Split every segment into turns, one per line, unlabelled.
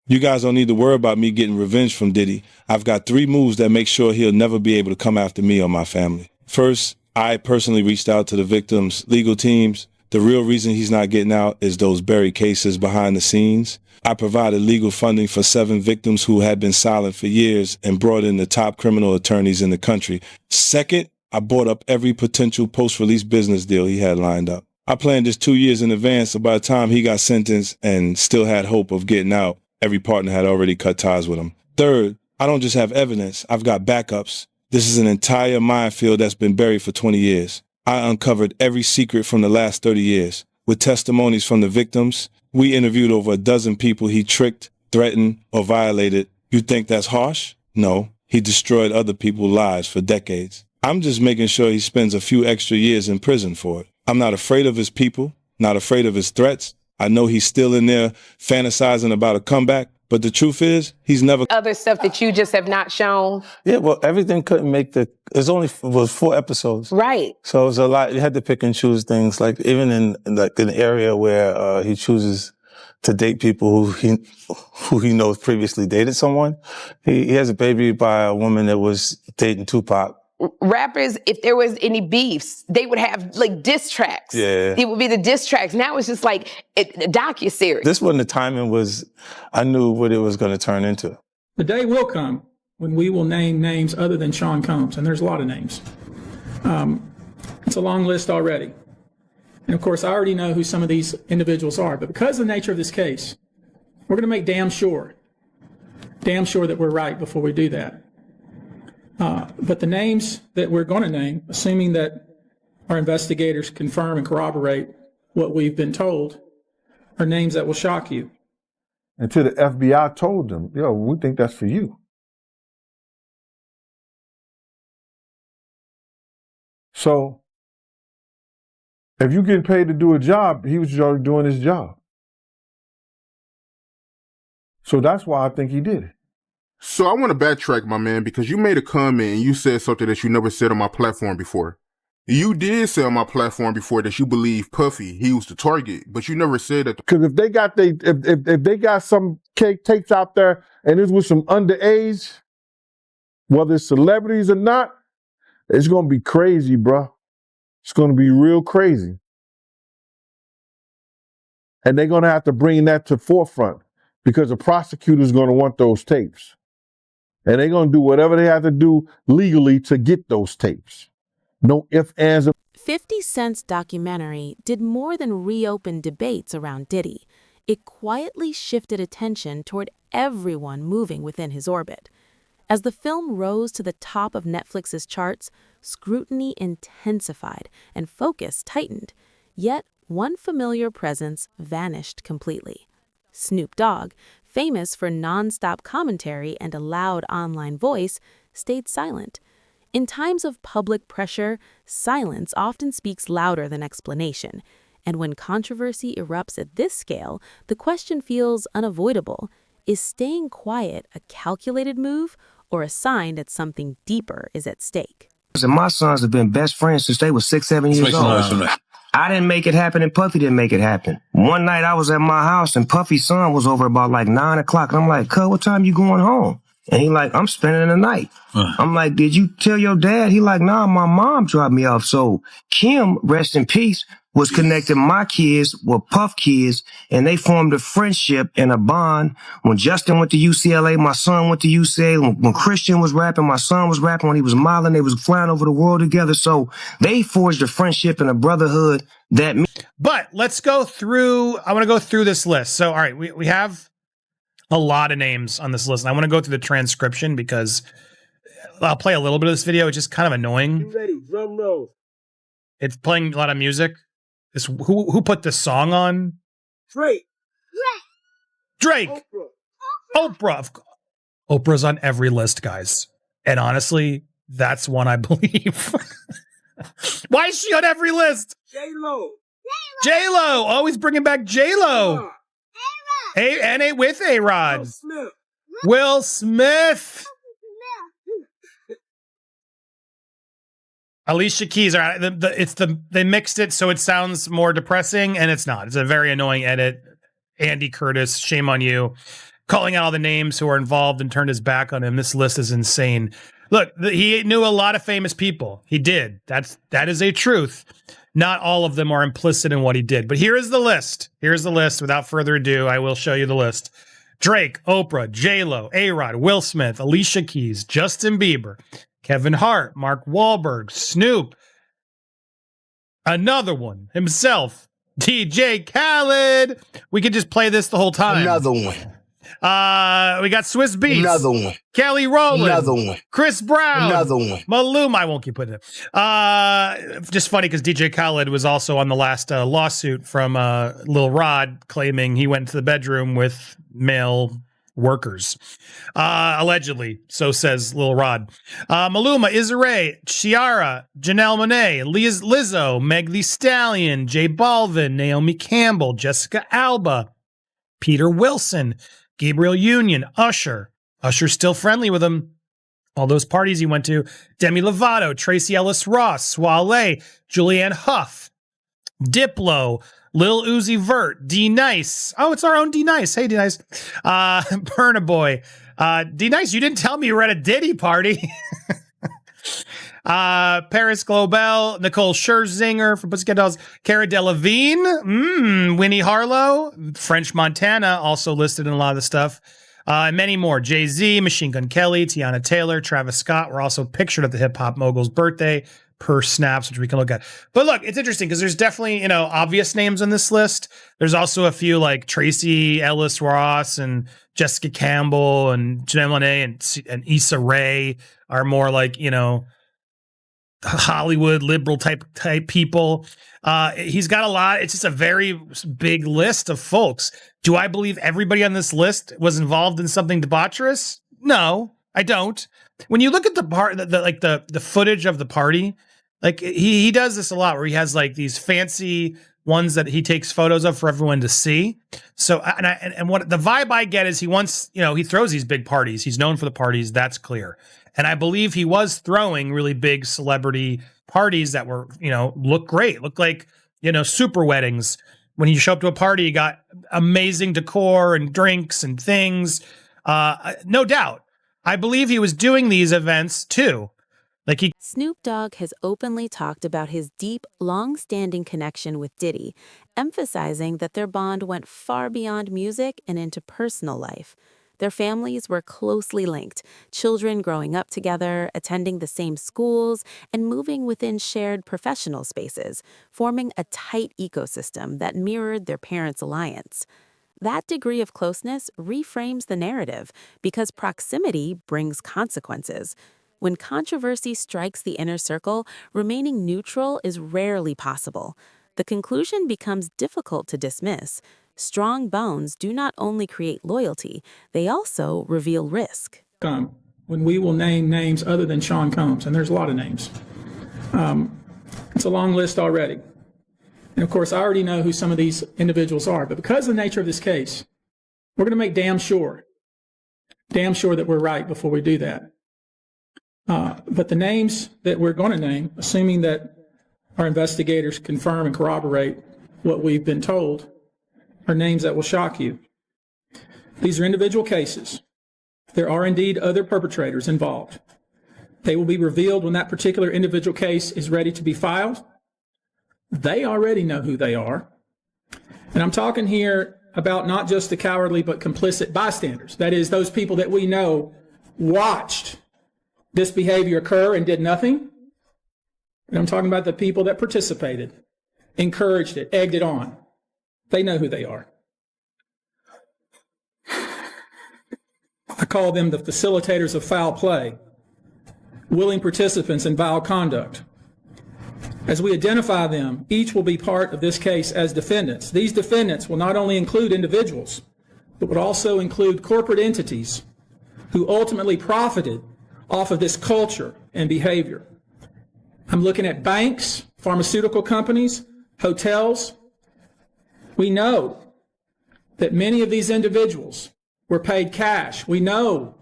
You guys don't need to worry about me getting revenge from Diddy. I've got 3 moves that make sure he'll never be able to come after me or my family. First, I personally reached out to the victims' legal teams. The real reason he's not getting out is those buried cases behind the scenes. I provided legal funding for 7 victims who had been silent for years and brought in the top criminal attorneys in the country. Second, I bought up every potential post-release business deal he had lined up. I planned this 2 years in advance, so by the time he got sentenced and still had hope of getting out, every partner had already cut ties with him. Third, I don't just have evidence, I've got backups. This is an entire minefield that's been buried for 20 years. I uncovered every secret from the last 30 years. With testimonies from the victims, we interviewed over a dozen people he tricked, threatened, or violated. You think that's harsh? No, he destroyed other people's lives for decades. I'm just making sure he spends a few extra years in prison for it. I'm not afraid of his people, not afraid of his threats. I know he's still in there fantasizing about a comeback, but the truth is, he's never...
Other stuff that you just have not shown.
Yeah, well, everything couldn't make was 4 episodes.
Right.
So it was a lot. You had to pick and choose things, like even in an area where he chooses to date people who he knows previously dated someone. He has a baby by a woman that was dating Tupac.
Rappers, if there was any beefs, they would have like diss tracks.
Yeah.
It would be the diss tracks. Now it's just like a docuseries.
This one, the timing was, I knew what it was going to turn into.
The day will come when we will name names other than Sean Combs, and there's a lot of names. It's a long list already. And of course, I already know who some of these individuals are, but because of the nature of this case, we're going to make damn sure that we're right before we do that. But the names that we're going to name, assuming that our investigators confirm and corroborate what we've been told, are names that will shock you.
Until the FBI told them, yo, we think that's for you. So, if you getting paid to do a job, he was already doing his job. So that's why I think he did it.
So I want to backtrack, my man, because you made a comment and you said something that you never said on my platform before. You did say on my platform before that you believe Puffy, he was the target, but you never said that.
Because if they got if they got some tapes out there and it's with some underage, whether it's celebrities or not, it's gonna be crazy, bro. It's gonna be real crazy, and they're gonna have to bring that to forefront because the prosecutor's gonna want those tapes. And they're going to do whatever they have to do legally to get those tapes. No ifs, ands, or...
50 Cent's documentary did more than reopen debates around Diddy. It quietly shifted attention toward everyone moving within his orbit. As the film rose to the top of Netflix's charts, scrutiny intensified and focus tightened. Yet one familiar presence vanished completely. Snoop Dogg, famous for nonstop commentary and a loud online voice, stayed silent. In times of public pressure, silence often speaks louder than explanation. And when controversy erupts at this scale, the question feels unavoidable. Is staying quiet a calculated move or a sign that something deeper is at stake?
And my sons have been best friends since they were 6, 7 years old. I didn't make it happen and Puffy didn't make it happen. One night I was at my house and Puffy's son was over about like 9 o'clock. And I'm like, cuz, what time you going home? And he like, I'm spending the night. I'm like, did you tell your dad? He like, nah, my mom dropped me off. So Kim, rest in peace, was connecting my kids with Puff kids, and they formed a friendship and a bond. When Justin went to UCLA, my son went to UCLA. When Christian was rapping, my son was rapping. When he was modeling, they was flying over the world together. So they forged a friendship and a brotherhood that...
But let's go through, I want to go through this list. So, all right, we have a lot of names on this list. And I want to go through the transcription because I'll play a little bit of this video. It's just kind of annoying.
You ready? Drum roll.
It's playing a lot of music. This, who put this song on?
Drake.
Drake. Oprah. Oprah's on every list, guys. And honestly, that's one I believe. Why is she on every list?
J-Lo.
J-Lo. Always bringing back J-Lo. And with A-Rod.
Will Smith.
Will Smith. Alicia Keys. They mixed it so it sounds more depressing, and it's not. It's a very annoying edit. Andy Curtis, shame on you. calling out all the names who are involved and turned his back on him. This list is insane. Look, he knew a lot of famous people. He did. That is a truth. Not all of them are implicit in what he did. But here is the list. Here's the list. Without further ado, I will show you the list. Drake, Oprah, J-Lo, A-Rod, Will Smith, Alicia Keys, Justin Bieber, Kevin Hart, Mark Wahlberg, Snoop, another one, himself, DJ Khaled. We could just play this the whole time.
Another one.
We got Swiss Beats.
Another one.
Kelly Rowland.
Another one.
Chris Brown.
Another one.
Maluma. I won't keep putting it. Just funny because DJ Khaled was also on the last lawsuit from Lil Rod, claiming he went to the bedroom with male workers. Allegedly, so says Lil Rod. Maluma, Issa Rae, Ciara, Janelle Monáe, Lizzo, Meg Thee Stallion, J Balvin, Naomi Campbell, Jessica Alba, Peter Wilson, Gabriel Union, Usher. Usher's still friendly with him. All those parties he went to. Demi Lovato, Tracy Ellis Ross, Soiree, Julianne Hough, Diplo, Lil Uzi Vert, D Nice. Oh, it's our own D Nice. Hey, D Nice. Burna Boy. D Nice, you didn't tell me you were at a Diddy party. Paris Global, Nicole Scherzinger from Pussycat Dolls, Cara Delevingne, Winnie Harlow, French Montana, also listed in a lot of the stuff, and many more. Jay-Z, Machine Gun Kelly, Tiana Taylor, Travis Scott were also pictured at the hip hop mogul's birthday per snaps, which we can look at. But look, it's interesting because there's definitely, obvious names on this list. There's also a few like Tracy Ellis Ross and Jessica Campbell and Janelle Monáe and Issa Rae are more like, Hollywood liberal type people. He's got a lot. It's just a very big list of folks. Do I believe everybody on this list was involved in something debaucherous? No, I don't. When you look at the footage of the party, like he does this a lot where he has like these fancy ones that he takes photos of for everyone to see. So, and what the vibe I get is he wants, he throws these big parties. He's known for the parties. That's clear. And I believe he was throwing really big celebrity parties that were, look great, look like, super weddings. When you show up to a party, you got amazing decor and drinks and things. No doubt. I believe he was doing these events too.
Snoop Dogg has openly talked about his deep, long-standing connection with Diddy, emphasizing that their bond went far beyond music and into personal life. Their families were closely linked, children growing up together, attending the same schools, and moving within shared professional spaces, forming a tight ecosystem that mirrored their parents' alliance. That degree of closeness reframes the narrative because proximity brings consequences. When controversy strikes the inner circle, remaining neutral is rarely possible. The conclusion becomes difficult to dismiss. Strong bones do not only create loyalty, they also reveal risk.
When we will name names other than Sean Combs, and there's a lot of names. It's a long list already. And of course, I already know who some of these individuals are, but because of the nature of this case, we're going to make damn sure that we're right before we do that. But the names that we're going to name, assuming that our investigators confirm and corroborate what we've been told, are names that will shock you. These are individual cases. There are indeed other perpetrators involved. They will be revealed when that particular individual case is ready to be filed. They already know who they are. And I'm talking here about not just the cowardly but complicit bystanders. That is, those people that we know watched this behavior occur and did nothing. And I'm talking about the people that participated, encouraged it, egged it on. They know who they are. I call them the facilitators of foul play, willing participants in vile conduct. As we identify them, each will be part of this case as defendants. These defendants will not only include individuals, but would also include corporate entities who ultimately profited off of this culture and behavior. I'm looking at banks, pharmaceutical companies, hotels. We know that many of these individuals were paid cash. We know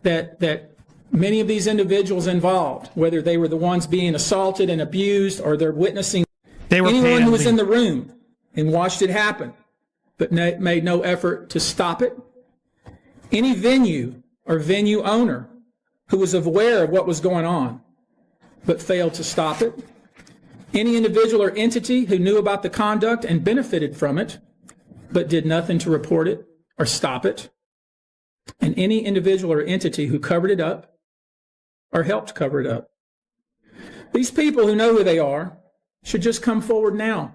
that many of these individuals involved, whether they were the ones being assaulted and abused or they're witnessing, anyone who was in the room and watched it happen, but made no effort to stop it, Any venue or venue owner who was aware of what was going on but failed to stop it. Any individual or entity who knew about the conduct and benefited from it but did nothing to report it or stop it. And any individual or entity who covered it up or helped cover it up. These people who know who they are should just come forward now.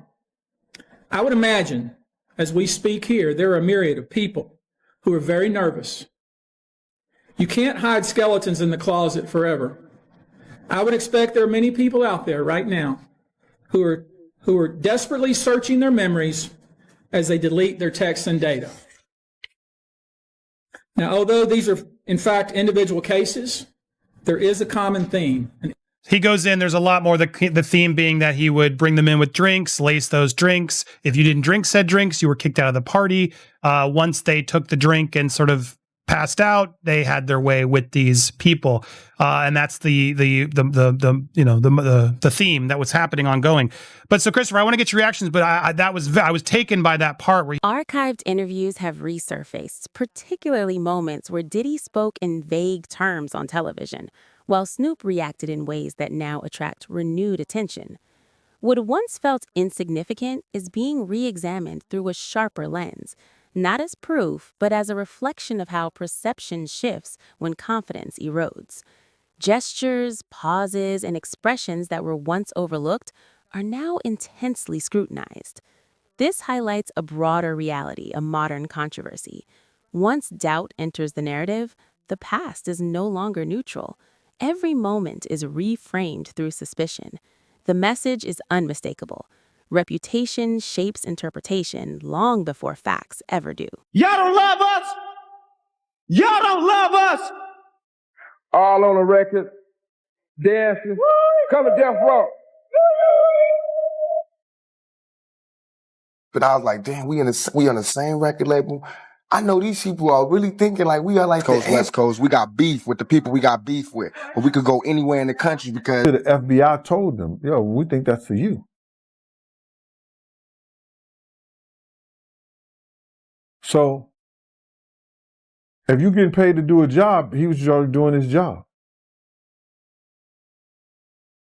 I would imagine, as we speak here, there are a myriad of people who are very nervous. You can't hide skeletons in the closet forever. I would expect there are many people out there right now who are desperately searching their memories as they delete their texts and data. Now, although these are, in fact, individual cases, there is a common theme.
He goes in, there's a lot more, the theme being that he would bring them in with drinks, lace those drinks. If you didn't drink said drinks, you were kicked out of the party. Once they took the drink and sort of passed out, they had their way with these people. And that's the theme that was happening ongoing. But so Christopher, I want to get your reactions, but I was taken by that part where
Archived interviews have resurfaced, particularly moments where Diddy spoke in vague terms on television, while Snoop reacted in ways that now attract renewed attention. What once felt insignificant is being re-examined through a sharper lens, not as proof, but as a reflection of how perception shifts when confidence erodes. Gestures, pauses, and expressions that were once overlooked are now intensely scrutinized. This highlights a broader reality of modern controversy. Once doubt enters the narrative, the past is no longer neutral. Every moment is reframed through suspicion. The message is unmistakable. Reputation shapes interpretation long before facts ever do.
Y'all don't love us. Y'all don't love us. All on the record, dancing, coming death row.
But I was like, damn, we on the same record label. I know these people are really thinking like we are like Coast, West Coast. We got beef with the people we got beef with. But we could go anywhere in the country because
the FBI told them, yo, we think that's for you. So if you're getting paid to do a job, he was already doing his job.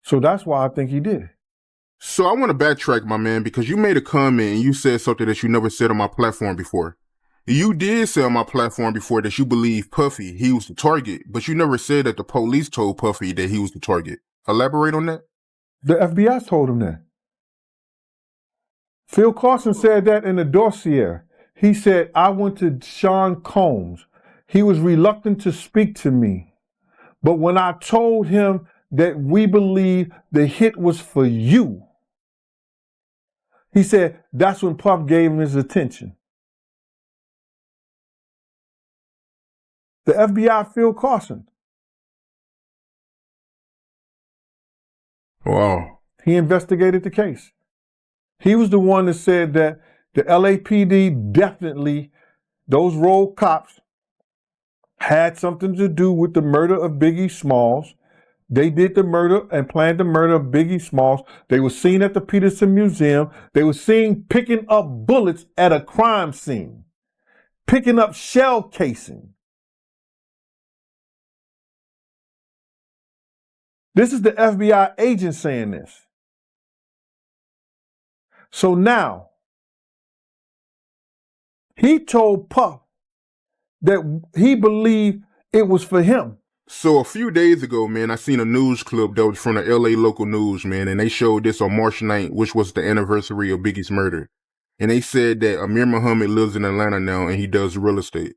So that's why I think he did it.
So I want to backtrack, my man, because you made a comment and you said something that you never said on my platform before. You did say on my platform before that you believe Puffy, he was the target, but you never said that the police told Puffy that he was the target. Elaborate on that.
The FBI told him that. Phil Carson said that in the dossier. He said, I went to Sean Combs. He was reluctant to speak to me. But when I told him that we believe the hit was for you, he said, that's when Puff gave him his attention. The FBI, Phil Carson.
Wow.
He investigated the case. He was the one that said that the LAPD definitely, those rogue cops, had something to do with the murder of Biggie Smalls. They did the murder and planned the murder of Biggie Smalls. They were seen at the Peterson Museum. They were seen picking up bullets at a crime scene, picking up shell casing. This is the FBI agent saying this. So now, he told Puff that he believed it was for him.
So a few days ago, man, I seen a news clip that was from the LA local news, man, and they showed this on March 9th, which was the anniversary of Biggie's murder. And they said that Amir Muhammad lives in Atlanta now and he does real estate.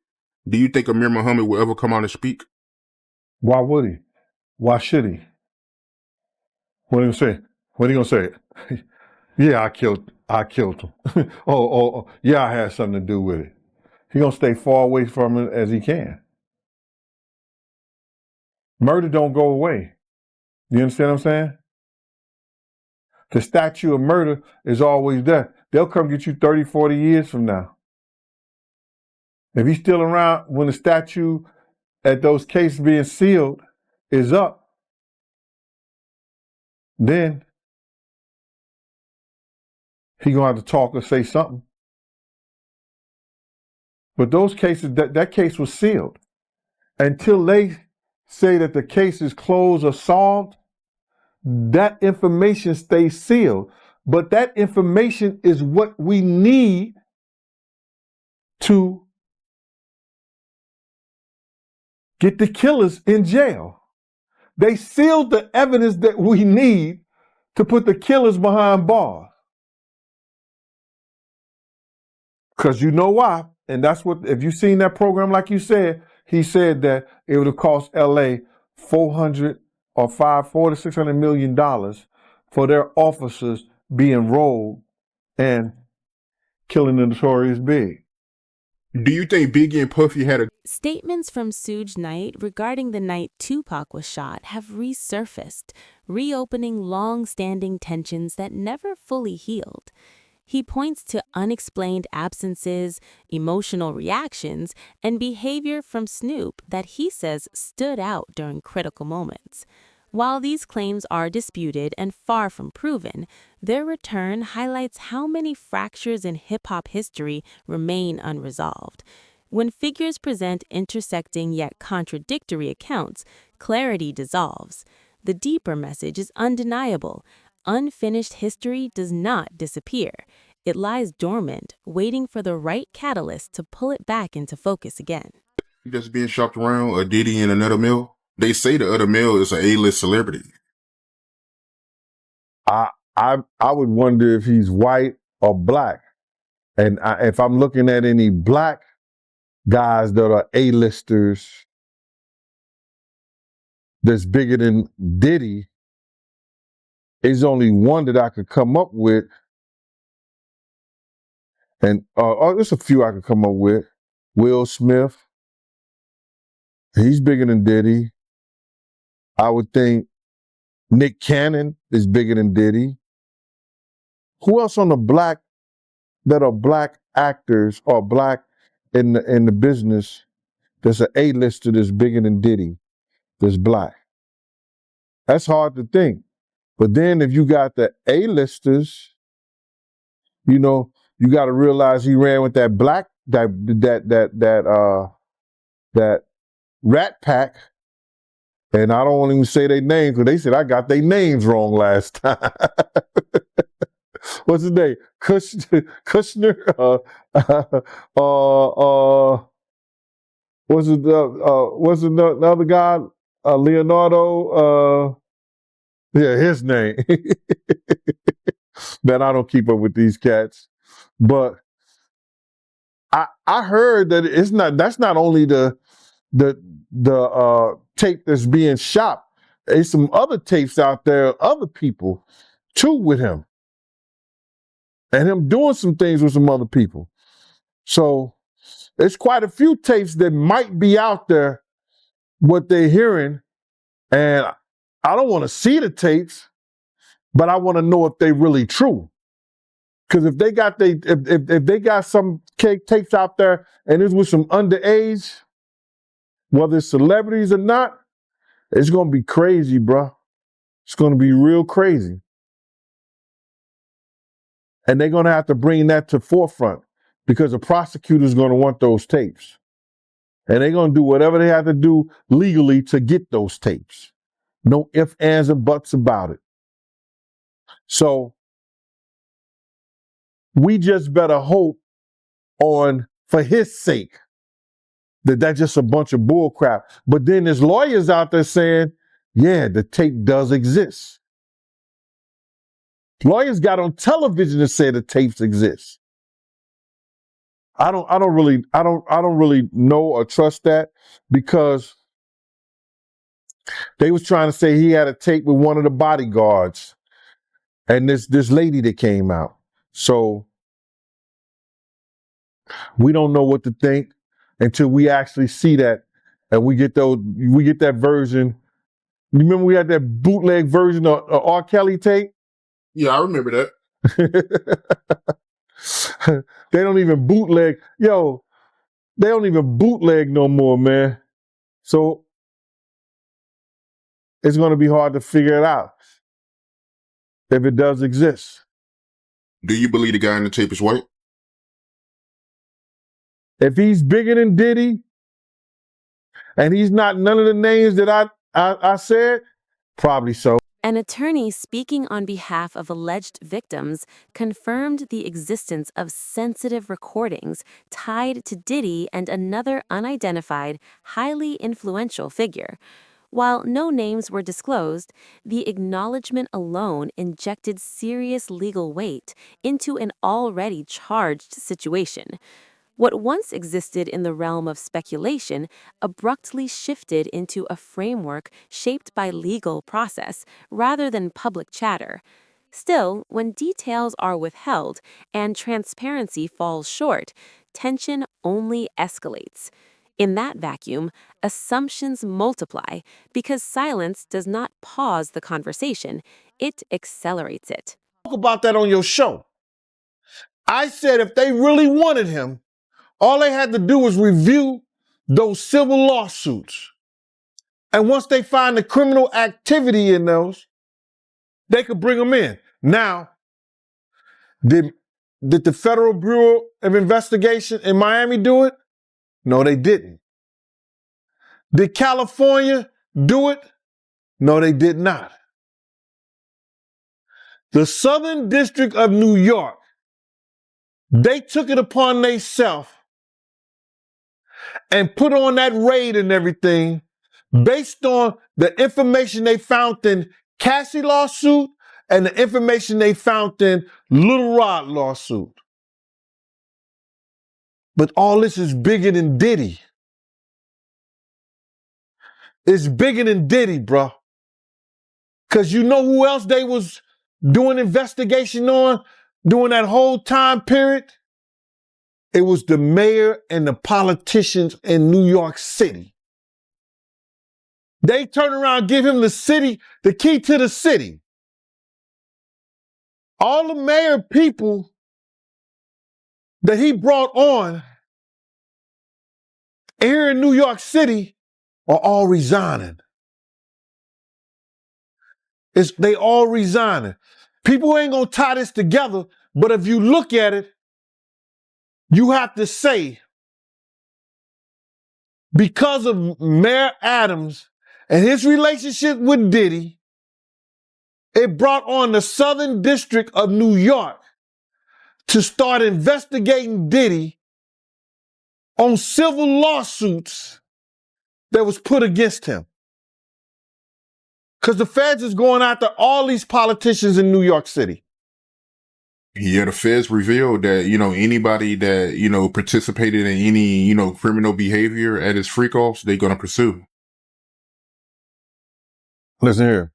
Do you think Amir Muhammad will ever come out and speak?
Why would he? Why should he? What are you gonna say? What are you gonna say? Yeah, I killed him. oh, yeah, I had something to do with it. He gonna stay far away from it as he can. Murder don't go away. You understand what I'm saying? The statute of murder is always there. They'll come get you 30, 40 years from now. If he's still around when the statute at those cases being sealed is up, then he gonna have to talk or say something. But those cases, that case was sealed. Until they say that the case is closed or solved, that information stays sealed. But that information is what we need to get the killers in jail. They sealed the evidence that we need to put the killers behind bars. Because you know why? And that's what, if you've seen that program, like you said, he said that it would have cost LA $400 to $600 million for their officers be enrolled in killing the notorious Big.
Do you think Biggie and Puffy had a...
Statements from Suge Knight regarding the night Tupac was shot have resurfaced, reopening long-standing tensions that never fully healed. He points to unexplained absences, emotional reactions, and behavior from Snoop that he says stood out during critical moments. While these claims are disputed and far from proven, their return highlights how many fractures in hip-hop history remain unresolved. When figures present intersecting yet contradictory accounts, clarity dissolves. The deeper message is undeniable. Unfinished history does not disappear. It lies dormant, waiting for the right catalyst to pull it back into focus again.
That's being shopped around, a Diddy and another male? They say the other male is an A-list celebrity.
I would wonder if he's white or black. And if I'm looking at any black guys that are A-listers that's bigger than Diddy, there's only one that I could come up with. And there's a few I could come up with. Will Smith. He's bigger than Diddy. I would think Nick Cannon is bigger than Diddy. Who else on the black that are black actors or black in the business that's an A-lister that's bigger than Diddy, that's black? That's hard to think. But then if you got the A-listers, you know, you got to realize he ran with that black that Rat Pack, and I don't want to even say their names because they said I got their names wrong last time. What's his name? Kushner? What's the other guy? Leonardo? Yeah, his name. Man, I don't keep up with these cats. But I heard that that's not only the tape that's being shot. There's some other tapes out there, other people too with him. And him doing some things with some other people. So there's quite a few tapes that might be out there, what they're hearing. And I don't want to see the tapes, but I want to know if they're really true. Because if they got if they got some tapes out there and it's with some underage, whether it's celebrities or not, it's gonna be crazy, bro. It's gonna be real crazy. And they're gonna have to bring that to forefront because the prosecutor's gonna want those tapes. And they're gonna do whatever they have to do legally to get those tapes. No ifs, ands, and buts about it. So we just better hope for his sake, that's just a bunch of bull crap. But then there's lawyers out there saying, yeah, the tape does exist. Lawyers got on television to say the tapes exist. I don't really know or trust that because they was trying to say he had a tape with one of the bodyguards and this lady that came out. So we don't know what to think until we actually see that and we get that version. You remember we had that bootleg version of R. Kelly tape?
Yeah, I remember that.
They don't even bootleg. Yo, they don't even bootleg no more, man. So it's going to be hard to figure it out if it does exist.
Do you believe the guy in the tape is white?
If he's bigger than Diddy and he's not none of the names that I said, probably so.
An attorney speaking on behalf of alleged victims confirmed the existence of sensitive recordings tied to Diddy and another unidentified, highly influential figure. While no names were disclosed, the acknowledgement alone injected serious legal weight into an already charged situation. What once existed in the realm of speculation abruptly shifted into a framework shaped by legal process rather than public chatter. Still, when details are withheld and transparency falls short, tension only escalates. In that vacuum, assumptions multiply because silence does not pause the conversation, it accelerates it.
Talk about that on your show. I said if they really wanted him, all they had to do was review those civil lawsuits. And once they find the criminal activity in those, they could bring him in. Now, did the Federal Bureau of Investigation in Miami do it? No, they didn't. Did California do it? No, they did not. The Southern District of New York, they took it upon themselves and put on that raid and everything based on the information they found in Cassie lawsuit and the information they found in Little Rod lawsuit. But all this is bigger than Diddy. It's bigger than Diddy, bro. Because you know who else they was doing investigation on during that whole time period? It was the mayor and the politicians in New York City. They turn around and give him the key to the city. All the mayor people that he brought on here in New York City are all resigning. They all resigning. People ain't gonna tie this together, but if you look at it, you have to say, because of Mayor Adams and his relationship with Diddy, it brought on the Southern District of New York to start investigating Diddy on civil lawsuits that was put against him. Because the feds is going after all these politicians in New York City.
Yeah, the feds revealed that, anybody that, participated in any, criminal behavior at his freak-offs, they're going to pursue.
Listen here.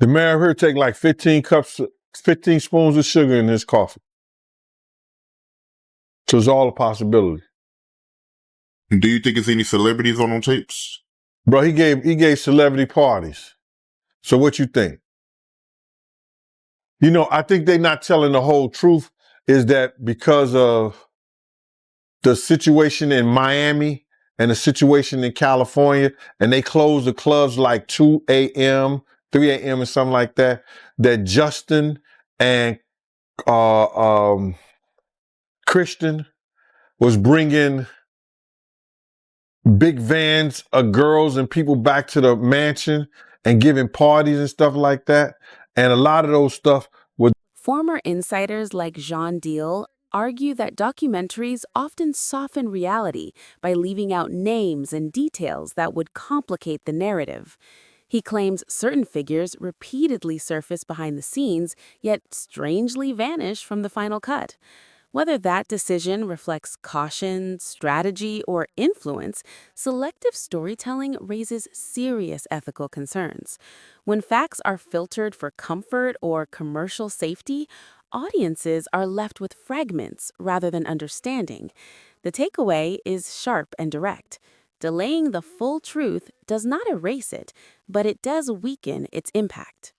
The mayor here take like 15 spoons of sugar in his coffee. So it's all a possibility.
Do you think it's any celebrities on them tapes?
Bro, he gave celebrity parties. So what you think? I think they're not telling the whole truth is that because of the situation in Miami and the situation in California, and they closed the clubs like 2 a.m., 3 a.m. or something like that, that Justin and Christian was bringing big vans of girls and people back to the mansion and giving parties and stuff like that. And a lot of those stuff was...
Former insiders like Jean Deal argue that documentaries often soften reality by leaving out names and details that would complicate the narrative. He claims certain figures repeatedly surface behind the scenes, yet strangely vanish from the final cut. Whether that decision reflects caution, strategy, or influence, selective storytelling raises serious ethical concerns. When facts are filtered for comfort or commercial safety, audiences are left with fragments rather than understanding. The takeaway is sharp and direct. Delaying the full truth does not erase it, but it does weaken its impact.